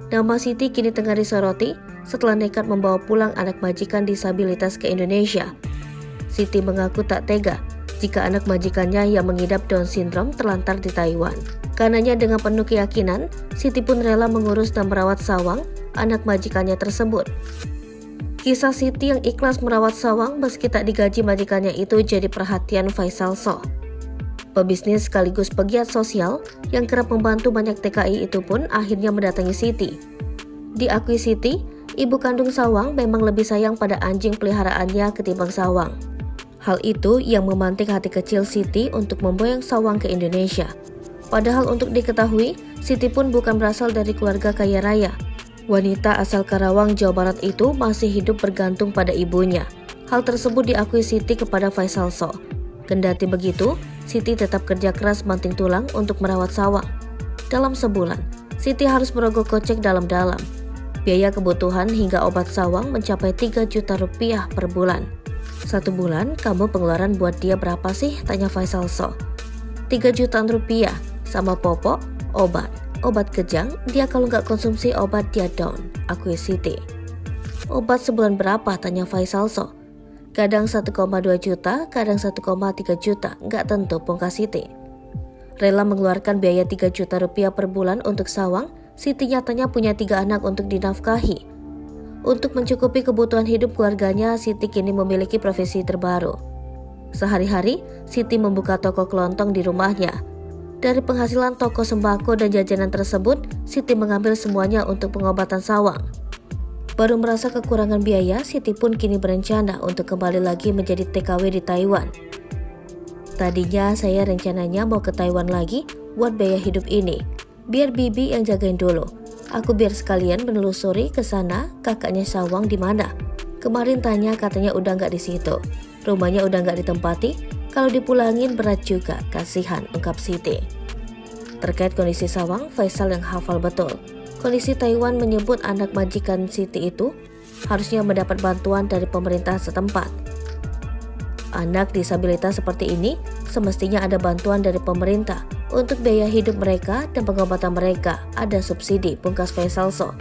Nama Siti kini tengah disoroti setelah nekat membawa pulang anak majikan disabilitas ke Indonesia. Siti mengaku tak tega jika anak majikannya yang mengidap Down syndrome terlantar di Taiwan. Karenanya dengan penuh keyakinan, Siti pun rela mengurus dan merawat Sawang, anak majikannya tersebut. Kisah Siti yang ikhlas merawat Sawang meski tak digaji majikannya itu jadi perhatian Faisal Soh. Pebisnis sekaligus pegiat sosial yang kerap membantu banyak TKI itu pun akhirnya mendatangi Siti. Diakui Siti, ibu kandung Sawang memang lebih sayang pada anjing peliharaannya ketimbang Sawang. Hal itu yang memantik hati kecil Siti untuk memboyong Sawang ke Indonesia. Padahal untuk diketahui, Siti pun bukan berasal dari keluarga kaya raya. Wanita asal Karawang, Jawa Barat itu masih hidup bergantung pada ibunya. Hal tersebut diakui Siti kepada Faisal Soh. Kendati begitu, Siti tetap kerja keras banting tulang untuk merawat Sawang. Dalam sebulan, Siti harus merogoh kocek dalam-dalam. Biaya kebutuhan hingga obat Sawang mencapai 3 juta rupiah per bulan. Satu bulan, kamu pengeluaran buat dia berapa sih? Tanya Faisal Soh. 3 jutaan rupiah, sama popok, obat. Obat kejang, dia kalau nggak konsumsi obat dia down, akui Siti. Obat sebulan berapa? Tanya Faisal Soh. Kadang 1,2 juta, kadang 1,3 juta, nggak tentu, pungkas Siti. Rela mengeluarkan biaya 3 juta rupiah per bulan untuk Sawang, Siti nyatanya punya 3 anak untuk dinafkahi. Untuk mencukupi kebutuhan hidup keluarganya, Siti kini memiliki profesi terbaru. Sehari-hari, Siti membuka toko kelontong di rumahnya. Dari penghasilan toko sembako dan jajanan tersebut, Siti mengambil semuanya untuk pengobatan Sawang. Baru merasa kekurangan biaya, Siti pun kini berencana untuk kembali lagi menjadi TKW di Taiwan. Tadinya saya rencananya mau ke Taiwan lagi buat biaya hidup ini. Biar Bibi yang jagain dulu. Aku biar sekalian menelusuri ke sana kakaknya Sawang di mana. Kemarin tanya katanya udah nggak di situ. Rumahnya udah nggak ditempati. Kalau dipulangin berat juga, kasihan, ungkap Siti. Terkait kondisi Sawang, Faisal yang hafal betul. Kondisi Taiwan menyebut anak majikan Siti itu harusnya mendapat bantuan dari pemerintah setempat. Anak disabilitas seperti ini semestinya ada bantuan dari pemerintah untuk biaya hidup mereka dan pengobatan mereka, ada subsidi, pungkas Faisal Soh.